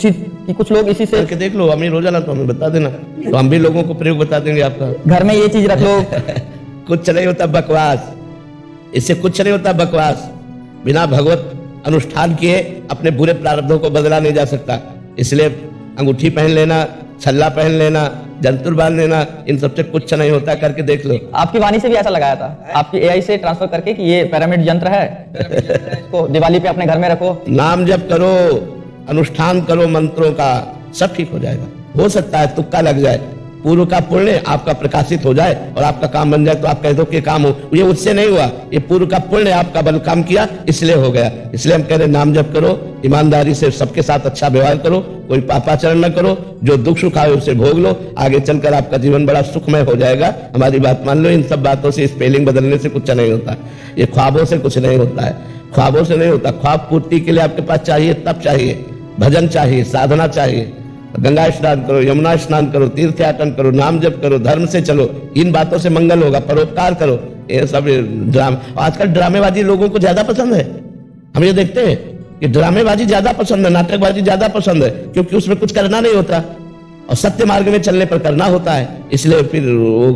कि कुछ लोग इसी से करके देख लो, हमें रोजाना तो हमें बता देना, तो हम भी लोगों को प्रयोग बता देंगे आपका। घर में ये चीज रख लो। कुछ नहीं होता बकवास, इससे कुछ नहीं होता बकवास। बिना भगवत अनुष्ठान किए अपने बुरे प्रारब्धों को बदला नहीं जा सकता। इसलिए अंगूठी पहन लेना, छल्ला पहन लेना, जंतुर बांध लेना, इन सबसे कुछ नहीं होता, करके देख लो। आपकी वाणी से भी ऐसा लगाया था, आपकी एआई से ट्रांसफर करके कि ये पिरामिड यंत्र है, इसको दिवाली पे अपने घर में रखो। नाम जप करो, अनुष्ठान करो मंत्रों का, सब ठीक हो जाएगा। हो सकता है तुक्का लग जाए, पूर्व का पुण्य आपका प्रकाशित हो जाए और आपका काम बन जाए, तो आप कह दो कि काम हो। ये उससे नहीं हुआ, ये पूर्व का पुण्य आपका बल काम किया, इसलिए हो गया। इसलिए हम कह रहे नाम जप करो, ईमानदारी से सबके साथ अच्छा व्यवहार करो, कोई पापाचरण न करो, जो दुख सुख आए उसे भोग लो, आगे चलकर आपका जीवन बड़ा सुखमय हो जाएगा। हमारी बात मान लो। इन सब बातों से, स्पेलिंग बदलने से कुछ नहीं होता, ये ख्वाबों से कुछ नहीं होता है, ख्वाबों से नहीं होता। ख्वाब पूर्ति के लिए आपके पास चाहिए, तप चाहिए, भजन चाहिए, साधना चाहिए। गंगा स्नान करो, यमुना स्नान करो, तीर्थ याटन करो, नाम जप करो, धर्म से चलो, इन बातों से मंगल होगा। परोपकार करो, ये सब ड्रामा। आजकल ड्रामेबाजी लोगों को ज्यादा पसंद है, हम ये देखते हैं कि ड्रामेबाजी ज्यादा पसंद है, नाटकबाजी ज्यादा पसंद है, क्योंकि उसमें कुछ करना नहीं होता और सत्य मार्ग में चलने पर करना होता है। इसलिए फिर वो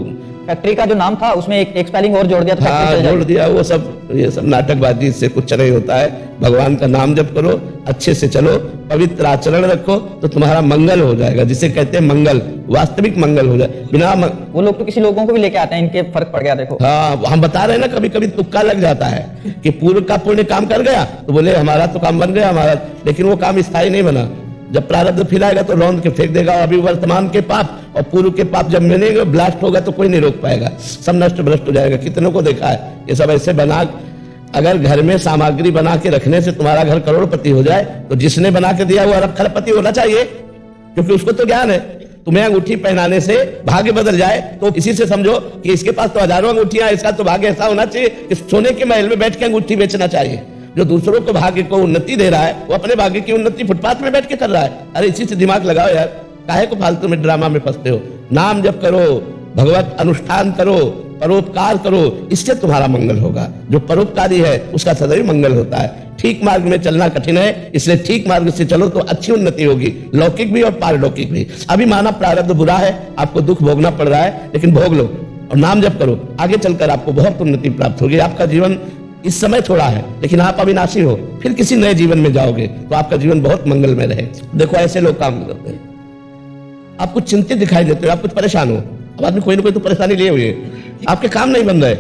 फैक्ट्री का जो नाम था उसमें एक स्पेलिंग और जोड़ दिया था। हाँ, जोड़ दिया। वो सब, ये सब नाटकबाजी से कुछ नहीं होता है। भगवान का नाम जप करो, अच्छे से चलो, पवित्र आचरण रखो, तो तुम्हारा मंगल हो जाएगा। जिसे कहते हैं मंगल, वास्तविक मंगल हो जाए। बिना वो लोग तो किसी लोगों को भी लेके आते हैं, इनके फर्क पड़ गया देखो। हाँ, हम बता रहे हैं ना, कभी कभी तुक्का लग जाता है कि पूर्व का पुण्य काम कर गया, तो बोले हमारा तो काम बन गया हमारा, लेकिन वो काम स्थायी नहीं बना। जब प्रारब्ध फिर आएगा तो रौंद के फेंक देगा। अभी वर्तमान के पाप और पूर्व के पाप जब मिलेंगे, ब्लास्ट होगा, तो कोई नहीं रोक पाएगा, सब नष्ट भ्रष्ट हो जाएगा। कितनों को देखा है ये सब ऐसे बना। अगर घर में सामग्री बना के रखने से तुम्हारा घर करोड़पति हो जाए, तो जिसने बना के दिया वो अरब खरबपति होना चाहिए, क्योंकि उसको तो ज्ञान है। तुम्हें अंगूठी पहनाने से भाग्य बदल जाए, तो इसी से समझो कि इसके पास तो हजारों अंगूठियां, इसका तो भाग्य ऐसा होना चाहिए कि सोने के महल में बैठ के अंगूठी बेचना चाहिए। जो दूसरों को भाग्य को उन्नति दे रहा है, वो अपने भाग्य की उन्नति फुटपाथ में बैठ के कर रहा है। अरे इसी से दिमाग लगाओ यार, काहे को फालतू में ड्रामा में फंसते हो। नाम जप करो, भगवत अनुष्ठान करो, परोपकार करो, इससे तुम्हारा मंगल होगा। जो परोपकारी है उसका सदैव मंगल होता है। ठीक मार्ग में चलना कठिन है, इसलिए ठीक मार्ग से चलो तो अच्छी उन्नति होगी, लौकिक भी और पारलौकिक भी। अभी माना प्रारब्ध बुरा है, आपको दुख भोगना पड़ रहा है, लेकिन भोग लो और नाम जप करो, आगे चलकर आपको बहुत उन्नति प्राप्त होगी। आपका जीवन इस समय थोड़ा है, लेकिन आप अविनाशी हो, फिर किसी नए जीवन में जाओगे तो आपका जीवन बहुत मंगलमय रहे। देखो ऐसे लोग काम करते हैं, आप कुछ चिंतित दिखाई देते हो, आप कुछ परेशान हो। अब आदमी कोई ना कोई तो परेशानी लिए हुए, आपके काम नहीं बन रहे,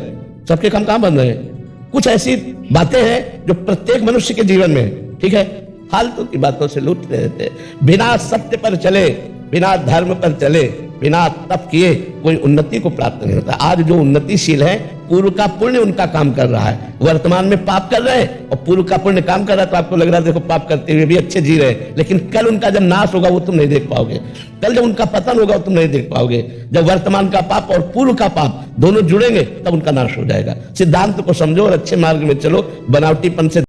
सबके काम कहां बन रहे हैं। कुछ ऐसी बातें हैं जो प्रत्येक मनुष्य के जीवन में, ठीक है, फालतू की बातों से लूटते रहते हैं। बिना सत्य पर चले, बिना धर्म पर चले, बिना तप किए कोई उन्नति को प्राप्त नहीं होता। आज जो उन्नतिशील है, पूर्व का पुण्य उनका काम कर रहा है, वर्तमान में पाप कर रहे हैं और पूर्व का पुण्य काम कर रहा है, तो आपको लग रहा है देखो पाप करते हुए भी अच्छे जी रहे हैं। लेकिन कल उनका जब नाश होगा वो तुम नहीं देख पाओगे, कल जब उनका पतन होगा वो तुम नहीं देख पाओगे। जब वर्तमान का पाप और पूर्व का पाप दोनों जुड़ेंगे तब उनका नाश हो जाएगा। सिद्धांत को समझो और अच्छे मार्ग में चलो, बनावटीपन से